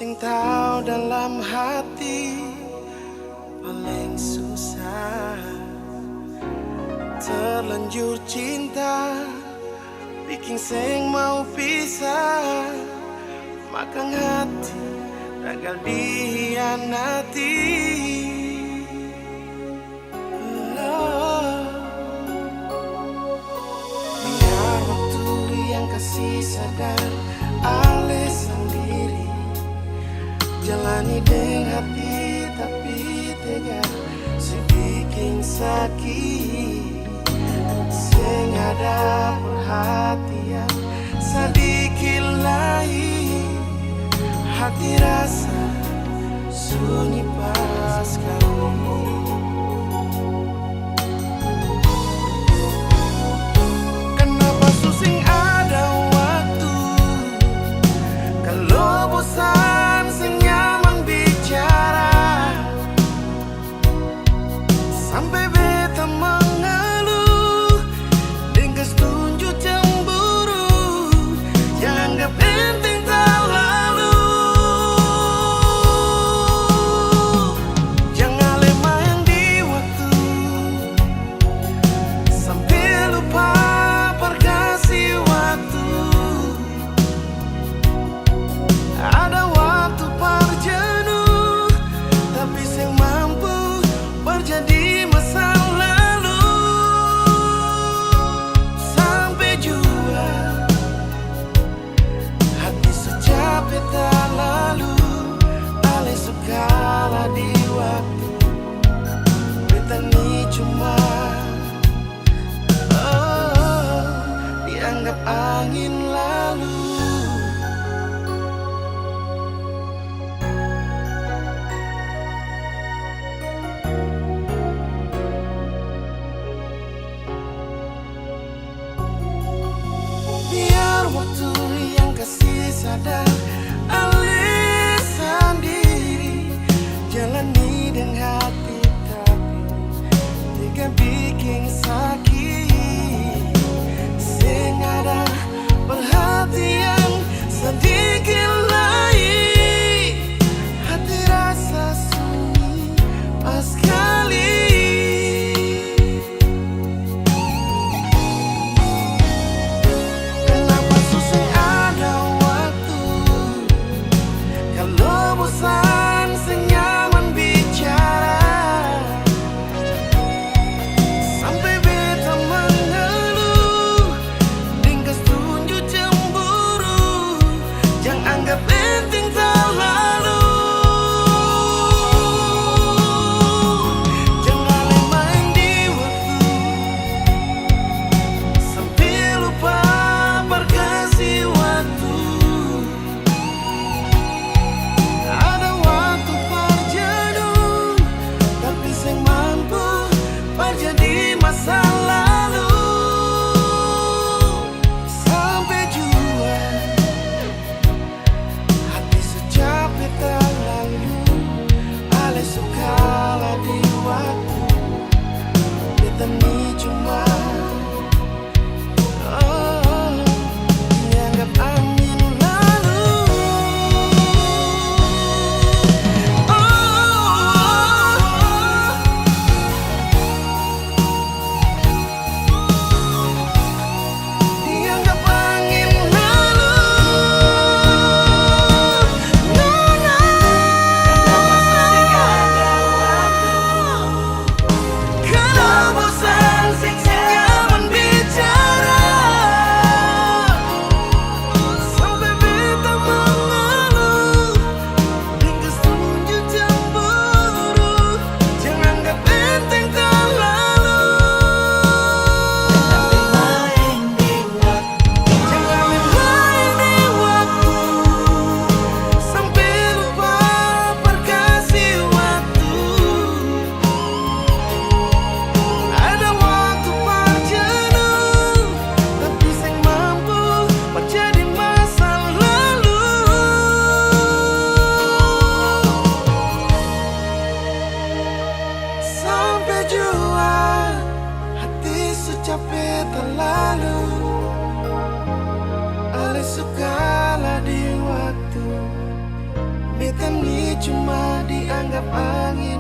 sing tahu dalam hati paling susah. Terlanjur cinta bikin sing mau pisah, makan hati gagal dihianati. Biar waktu yang kasih sadar alih sendiri, jalani dengan hati tapi tega, sebikin sakit. Sing ada perhatian sedikit lain, hati rasa sunyi pas kali. Kenapa susing ada waktu, kalau bosan sing nyaman bicara, sampai beta mengeluh dengan tunjuk cemburu, jangan gak penting terlalu. Jangan lemah yang di waktu, sampai lupa perkasih waktu. Ada waktu perjenuh, tapi sing mampu berjadi masa lalu. Sampai jua hati secapek tak lalu, alih segala di waktu. Beta ni cuma dianggap angin lalu. Biar waktu yang kasih sadar alih sendiri, jalani dengan hati tapi tega bikin sakit. Sing ada perhatian sedikit lain, hati rasa sunyi pas kali. Kenapa susah ada waktu, kalau bosan sing nyaman bicara, sampai beta mengeluh dengan tunjuk cemburu, jangan anggap penting terlalu. Jangan main di waktu, sampai lupa berkasih waktu. Ada waktu perjenuh, tapi sing mampu berjadi masa lalu. Sampai jua hati secapek tak lalu, alih segala di waktu. Beta ni cuma dianggap angin lalu. Dianggap angin lalu. Kalau bosan sing nyaman bicara, sampai beta mengeluh dengan tunjuk cemburu, jangan anggap penting terlalu. Jangan main di waktu, sampai lupa berkasih waktu. Ada waktu perjenuh, tapi sing mampu menjadi masa lalu. Sampai jua hati secapek terlalu, alih segala di waktu. cuma dianggap angin.